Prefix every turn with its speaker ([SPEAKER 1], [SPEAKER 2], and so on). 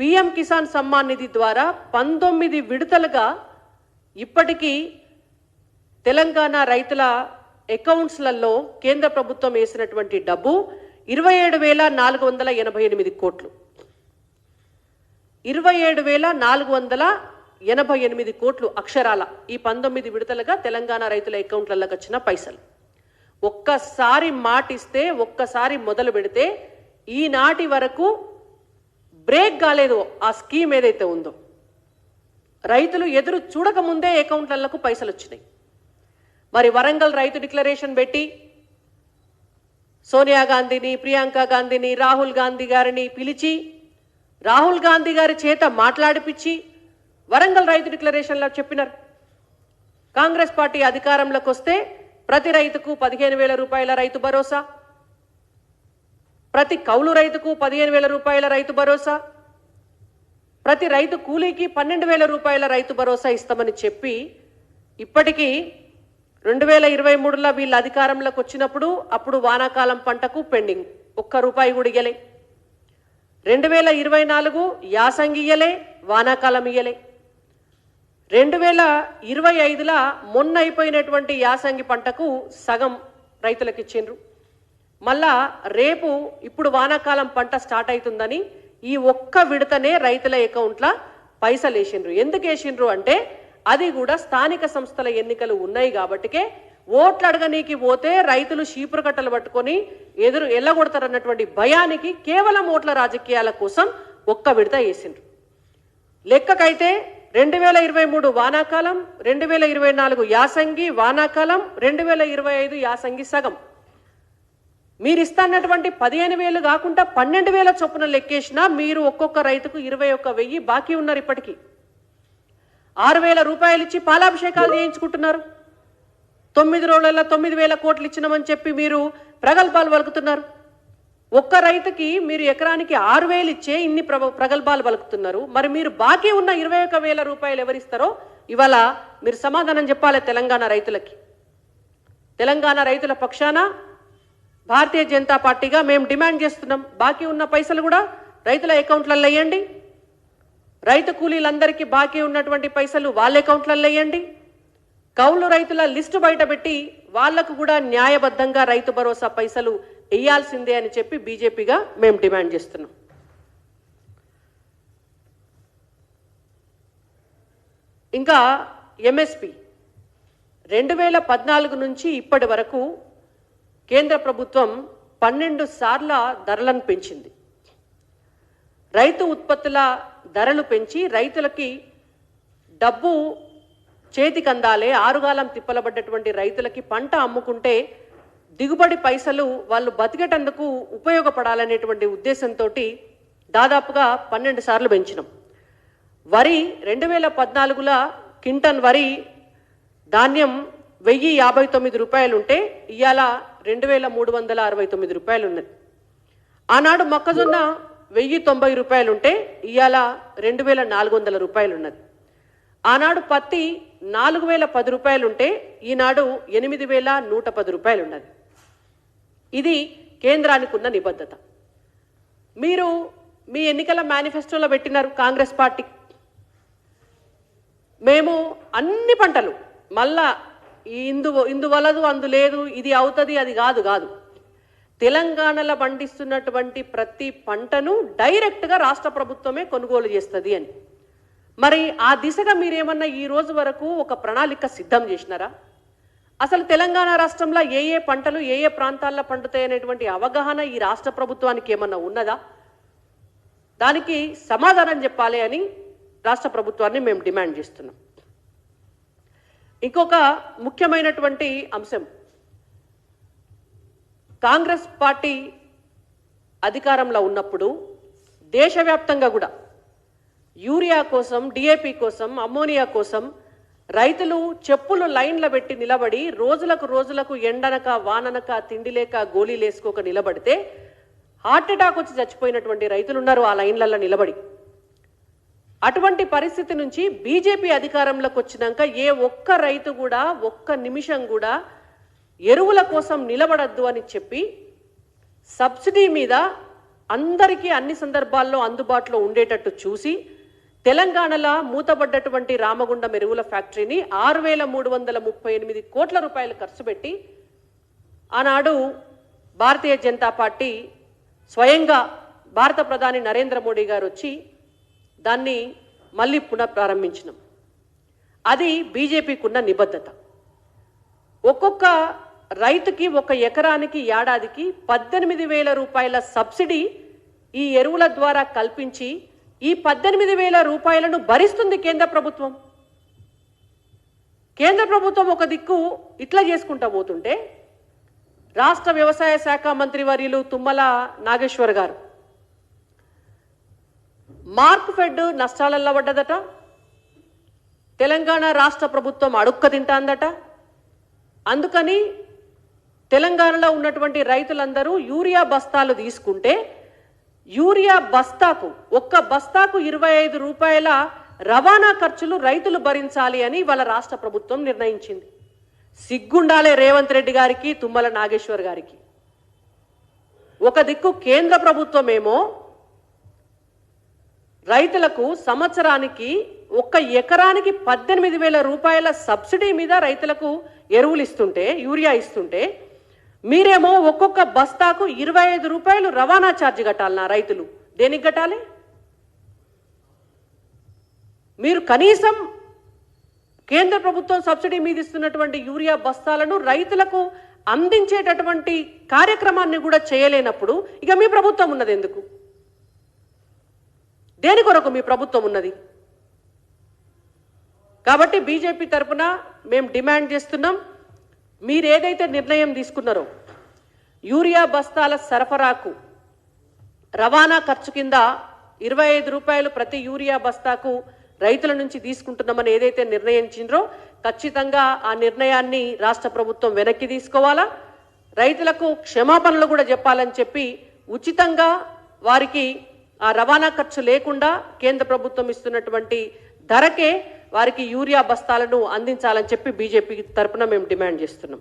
[SPEAKER 1] PM Kisan Samman Nidhi ద్వారా 19 విడతలుగా ఇప్పటికీ తెలంగాణ రైతుల అకౌంట్స్లలో కేంద్ర ప్రభుత్వం వేసినటువంటి డబ్బు 27,488 కోట్లు. 27,488 కోట్లు అక్షరాల ఈ 19 విడతలుగా తెలంగాణ రైతుల అకౌంట్లలోకి వచ్చిన పైసలు. ఒక్కసారి మాటిస్తే, ఒక్కసారి మొదలు పెడితే ఈనాటి వరకు బ్రేక్ కాలేదు ఆ స్కీమ్ ఏదైతే ఉందో. రైతులు ఎదురు చూడకముందే అకౌంట్లకు పైసలు వచ్చినాయి. మరి వరంగల్ రైతు డిక్లరేషన్ పెట్టి సోనియా గాంధీని, ప్రియాంక గాంధీని, రాహుల్ గాంధీ గారిని పిలిచి రాహుల్ గాంధీ గారి చేత మాట్లాడిపించి వరంగల్ రైతు డిక్లరేషన్లో చెప్పినారు, కాంగ్రెస్ పార్టీ అధికారంలోకి వస్తే ప్రతి రైతుకు 15,000 రూపాయల రైతు భరోసా, ప్రతి కౌలు రైతుకు 15,000 రూపాయల రైతు భరోసా, ప్రతి రైతు కూలీకి 12,000 రూపాయల రైతు భరోసా ఇస్తామని చెప్పి ఇప్పటికీ 2023లో వీళ్ళ అధికారంలోకి వచ్చినప్పుడు అప్పుడు వానాకాలం పంటకు పెండింగ్, ఒక్క రూపాయి కూడా ఇయ్యలే. 2024 యాసంగి ఇయ్యలే, వానాకాలం ఇయ్యలే. 2025లో మొన్న అయిపోయినటువంటి యాసంగి పంటకు సగం రైతులకు ఇచ్చిండ్రు. మళ్ళా రేపు ఇప్పుడు వానాకాలం పంట స్టార్ట్ అవుతుందని ఈ ఒక్క విడతనే రైతుల అకౌంట్ల పైసలు వేసిండ్రు. ఎందుకు వేసిండ్రు అంటే అది కూడా స్థానిక సంస్థల ఎన్నికలు ఉన్నాయి కాబట్టికే ఓట్లు అడగనీకి పోతే రైతులు చీపురు కట్టలు పట్టుకొని ఎదురు ఎల్లగొడతారన్నటువంటి భయానికి కేవలం ఓట్ల రాజకీయాల కోసం ఒక్క విడత వేసిండ్రు. లెక్కకైతే 2023 వానాకాలం, 2024 యాసంగి వానాకాలం, 2025 యాసంగి సగం. మీరు ఇస్తాన్నటువంటి 15,000 కాకుండా 12,000 చొప్పున లెక్కేసినా మీరు ఒక్కొక్క రైతుకు 21,000 బాకీ ఉన్నారు. ఇప్పటికీ 6,000 రూపాయలు ఇచ్చి పాలాభిషేకాలు చేయించుకుంటున్నారు. 9 రోజులలో 9,000 కోట్లు ఇచ్చినామని చెప్పి మీరు ప్రగల్భాలు పలుకుతున్నారు. ఒక్క రైతుకి మీరు ఎకరానికి 6,000 ఇచ్చే ఇన్ని ప్రగల్భాలు పలుకుతున్నారు. మరి మీరు బాకీ ఉన్న 21,000 రూపాయలు ఎవరిస్తారో ఇవాళ మీరు సమాధానం చెప్పాలి తెలంగాణ రైతులకి. తెలంగాణ రైతుల పక్షాన భారతీయ జనతా పార్టీగా మేము డిమాండ్ చేస్తున్నాం, బాకీ ఉన్న పైసలు కూడా రైతుల అకౌంట్లలో వేయండి. రైతు కూలీలందరికీ బాకీ ఉన్నటువంటి పైసలు వాళ్ళ అకౌంట్లలో వేయండి. కౌలు రైతుల లిస్టు బయటపెట్టి వాళ్లకు కూడా న్యాయబద్ధంగా రైతు భరోసా పైసలు వేయాల్సిందే అని చెప్పి బీజేపీగా మేము డిమాండ్ చేస్తున్నాం. ఇంకా ఎంఎస్పి 2014 నుంచి ఇప్పటి వరకు కేంద్ర ప్రభుత్వం 12 సార్ల ధరలను పెంచింది. రైతు ఉత్పత్తుల ధరలు పెంచి రైతులకి డబ్బు చేతికి అందాలే, ఆరుగాలం తిప్పలబడ్డటువంటి రైతులకి పంట అమ్ముకుంటే దిగుబడి పైసలు వాళ్ళు బతికేటందుకు ఉపయోగపడాలనేటువంటి ఉద్దేశంతో దాదాపుగా 12 సార్లు పెంచినాం. వరి 2014లో క్వింటన్ వరి ధాన్యం 1,059 రూపాయలు ఉంటే ఇవాళ 2,369 రూపాయలు ఉన్నది. ఆనాడు మొక్కజొన్న 1,090 రూపాయలు ఉంటే ఇవాళ 2,400 రూపాయలు ఉన్నది. ఆనాడు పత్తి 4,010 రూపాయలు ఉంటే ఈనాడు 8,110 రూపాయలు ఉన్నది. ఇది కేంద్రానికి ఉన్న నిబద్ధత. మీరు మీ ఎన్నికల మేనిఫెస్టోలో పెట్టినారు కాంగ్రెస్ పార్టీ, మేము అన్ని పంటలు మళ్ళా ఇందువలదు అందు లేదు, ఇది అవుతుంది అది కాదు తెలంగాణలో పండిస్తున్నటువంటి ప్రతి పంటను డైరెక్ట్గా రాష్ట్ర ప్రభుత్వమే కొనుగోలు చేస్తుంది అని. మరి ఆ దిశగా మీరేమన్నా ఈ రోజు వరకు ఒక ప్రణాళిక సిద్ధం చేసినారా? అసలు తెలంగాణ రాష్ట్రంలో ఏ ఏ పంటలు ఏ ఏ ప్రాంతాల్లో పండుతాయి అనేటువంటి అవగాహన ఈ రాష్ట్ర ప్రభుత్వానికి ఏమన్నా ఉన్నదా? దానికి సమాధానం చెప్పాలి అని రాష్ట్ర ప్రభుత్వాన్ని మేము డిమాండ్ చేస్తున్నాం. ఇంకొక ముఖ్యమైనటువంటి అంశం, కాంగ్రెస్ పార్టీ అధికారంలో ఉన్నప్పుడు దేశవ్యాప్తంగా కూడా యూరియా కోసం, డిఏపి కోసం, అమ్మోనియా కోసం రైతులు చెప్పులు లైన్ల పెట్టి నిలబడి రోజులకు ఎండనక వాననక తిండి లేక గోళీలు వేసుకోక నిలబడితే హార్ట్ అటాక్ వచ్చి చచ్చిపోయినటువంటి రైతులు ఉన్నారు ఆ లైన్లలో నిలబడి. అటువంటి పరిస్థితి నుంచి బీజేపీ అధికారంలోకి వచ్చినాక ఏ ఒక్క రైతు కూడా ఒక్క నిమిషం కూడా ఎరువుల కోసం నిలబడద్దు అని చెప్పి సబ్సిడీ మీద అందరికీ అన్ని సందర్భాల్లో అందుబాటులో ఉండేటట్టు చూసి తెలంగాణలో మూతబడ్డటువంటి రామగుండం ఎరువుల ఫ్యాక్టరీని 6,338 కోట్ల రూపాయలు ఖర్చు పెట్టి ఆనాడు భారతీయ జనతా పార్టీ స్వయంగా భారత ప్రధాని నరేంద్ర మోడీ గారు వచ్చి దాన్ని మళ్ళీ పునఃప్రారంభించినాం. అది బీజేపీకి ఉన్న నిబద్ధత. ఒక్కొక్క రైతుకి ఒక ఎకరానికి ఏడాదికి 18,000 రూపాయల సబ్సిడీ ఈ ఎరువుల ద్వారా కల్పించి ఈ 18,000 రూపాయలను భరిస్తుంది కేంద్ర ప్రభుత్వం. కేంద్ర ప్రభుత్వం ఒక దిక్కు ఇట్లా చేసుకుంటా పోతుంటే రాష్ట్ర వ్యవసాయ శాఖ మంత్రి వర్యులు తుమ్మల నాగేశ్వర్ గారు మార్క్ ఫెడ్ నష్టాలల్లో పడ్డదట, తెలంగాణ రాష్ట్ర ప్రభుత్వం అడుక్క తింటాందట. అందుకని తెలంగాణలో ఉన్నటువంటి రైతులందరూ యూరియా బస్తాలు తీసుకుంటే యూరియా బస్తాకు ఒక్క బస్తాకు 25 రూపాయల రవాణా ఖర్చులు రైతులు భరించాలి అని వాళ్ళ రాష్ట్ర ప్రభుత్వం నిర్ణయించింది. సిగ్గుండాలే రేవంత్ రెడ్డి గారికి, తుమ్మల నాగేశ్వర్ గారికి. ఒక దిక్కు కేంద్ర ప్రభుత్వమేమో రైతులకు సంవత్సరానికి ఒక్క ఎకరానికి 18,000 రూపాయల సబ్సిడీ మీద రైతులకు ఎరువులు ఇస్తుంటే, యూరియా ఇస్తుంటే, మీరేమో ఒక్కొక్క బస్తాకు 25 రూపాయలు రవాణా ఛార్జ్ కట్టాలన్నా రైతులు. దేనికి కట్టాలి? మీరు కనీసం కేంద్ర ప్రభుత్వం సబ్సిడీ మీద ఇస్తున్నటువంటి యూరియా బస్తాలను రైతులకు అందించేటటువంటి కార్యక్రమాన్ని కూడా చేయలేనప్పుడు ఇక మీ ప్రభుత్వం ఉన్నది ఎందుకు? దేని కొరకు మీ ప్రభుత్వం ఉన్నది? కాబట్టి బీజేపీ తరఫున మేము డిమాండ్ చేస్తున్నాం, మీరు ఏదైతే నిర్ణయం తీసుకున్నారో యూరియా బస్తాల సరఫరాకు రవాణా ఖర్చు కింద 25 రూపాయలు ప్రతి యూరియా బస్తాకు రైతుల నుంచి తీసుకుంటున్నామని ఏదైతే నిర్ణయించిండ్రో ఖచ్చితంగా ఆ నిర్ణయాన్ని రాష్ట్ర ప్రభుత్వం వెనక్కి తీసుకోవాలా, రైతులకు క్షమాపణలు కూడా చెప్పాలని చెప్పి ఉచితంగా వారికి ఆ రవాణా ఖర్చు లేకుండా కేంద్ర ప్రభుత్వం ఇస్తున్నటువంటి ధరకే వారికి యూరియా బస్తాలను అందించాలని చెప్పి బీజేపీ తరఫున మేము డిమాండ్ చేస్తున్నాం.